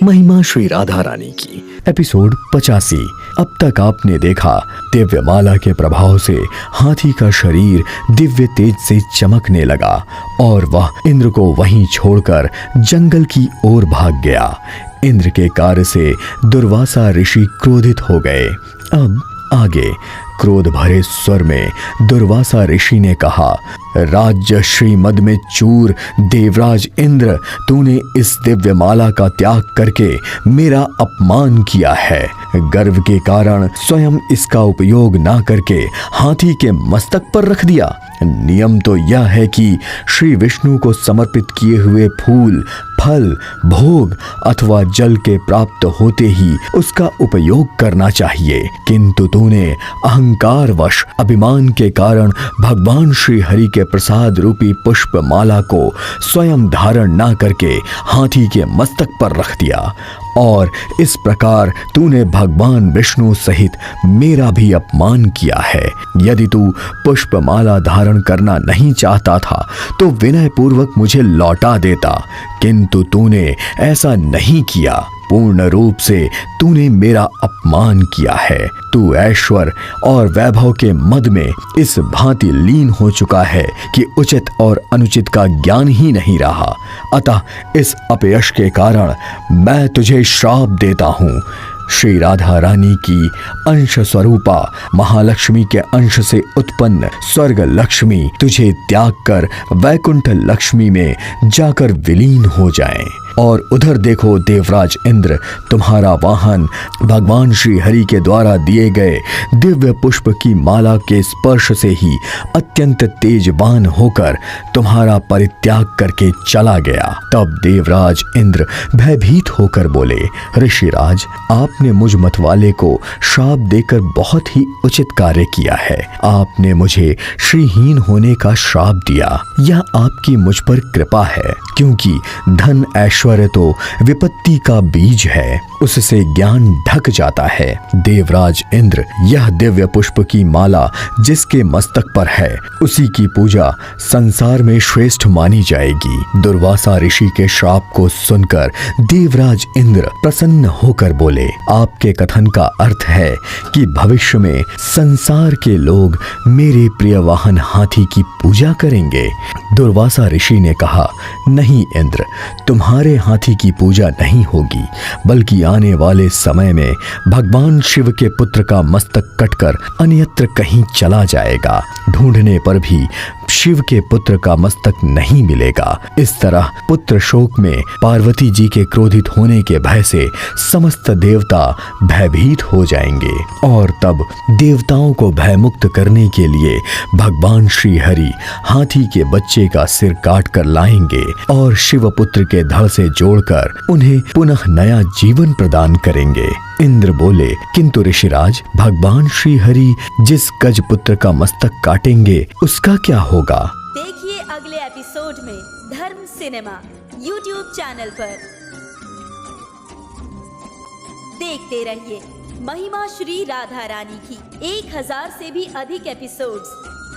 महिमा श्री राधा रानी की। एपिसोड 85। अब तक आपने देखा दिव्य माला के प्रभाव से हाथी का शरीर दिव्य तेज से चमकने लगा और वह इंद्र को वहीं छोड़कर जंगल की ओर भाग गया। इंद्र के कार्य से दुर्वासा ऋषि क्रोधित हो गए। अब आगे क्रोध भरे स्वर में दुर्वासा ऋषि ने कहा, राज्य श्रीमद में चूर देवराज इंद्र, तूने इस दिव्य माला का त्याग करके मेरा अपमान किया है। गर्व के कारण स्वयं इसका उपयोग ना करके हाथी के मस्तक पर रख दिया। नियम तो यह है कि श्री विष्णु को समर्पित किए हुए फूल, फल, भोग अथवा जल के प्राप्त होते ही उसका उपयोग करना चाहिए, किंतु तूने अहंकारवश अभिमान के कारण भगवान श्री हरि के प्रसाद रूपी पुष्प माला को स्वयं धारण ना करके हाथी के मस्तक पर रख दिया और इस प्रकार तूने भगवान विष्णु सहित मेरा भी अपमान किया है। यदि तू पुष्प माला धारण करना नहीं चाहता था तो विनय पूर्वक मुझे लौटा देता, किंतु तूने ऐसा नहीं किया। पूर्ण रूप से तूने मेरा अपमान किया है। तू ऐश्वर्य और वैभव के मद में इस भांति लीन हो चुका है कि उचित और अनुचित का ज्ञान ही नहीं रहा। अतः इस अपयश के कारण मैं तुझे श्राप देता हूँ। श्री राधा रानी की अंश स्वरूपा महालक्ष्मी के अंश से उत्पन्न स्वर्ग लक्ष्मी तुझे त्याग कर वैकुंठ लक्ष्मी में जाकर विलीन हो जाएं। और उधर देखो देवराज इंद्र, तुम्हारा वाहन भगवान श्री हरि के द्वारा दिए गए दिव्य पुष्प की माला के स्पर्श से ही अत्यंत तेजवान होकर तुम्हारा परित्याग करके चला गया। तब देवराज इंद्र भयभीत होकर बोले, ऋषिराज, आपने मुझ मतवाले को श्राप देकर बहुत ही उचित कार्य किया है। आपने मुझे श्रीहीन होने का श्राप दिया। यह आपकी मुझ पर कृपा है, क्योंकि धन ऐश्वर्य तो विपत्ति का बीज है, उससे ज्ञान ढक जाता है। देवराज इंद्र, यह दिव्य पुष्प की माला जिसके मस्तक पर है उसी की पूजा संसार में श्रेष्ठ मानी जाएगी। दुर्वासा ऋषि के श्राप को सुनकर देवराज इंद्र प्रसन्न होकर बोले, आपके कथन का अर्थ है कि भविष्य में संसार के लोग मेरे प्रिय वाहन हाथी की पूजा करेंगे। दुर्वासा ऋषि ने कहा, नहीं इंद्र, तुम्हारे हाथी की पूजा नहीं होगी, बल्कि आने वाले समय में भगवान शिव के पुत्र का मस्तक कटकर अन्यत्र कहीं चला जाएगा। ढूंढने पर भी शिव के पुत्र का मस्तक नहीं मिलेगा। इस तरह पुत्र शोक में पार्वती जी के क्रोधित होने के भय से समस्त देवता भयभीत हो जाएंगे और तब देवताओं को भयमुक्त करने के लिए भगवान श्री हरि हाथी के बच्चे का सिर काट कर लाएंगे और शिव पुत्र के धड़ से जोड़कर उन्हें पुनः नया जीवन प्रदान करेंगे। इंद्र बोले, किंतु ऋषिराज, भगवान श्री हरि जिस गज पुत्र का मस्तक काटेंगे उसका क्या होगा? देखिए अगले एपिसोड में धर्म सिनेमा YouTube चैनल पर। देखते रहिए महिमा श्री राधा रानी की 1000 से भी अधिक एपिसोड्स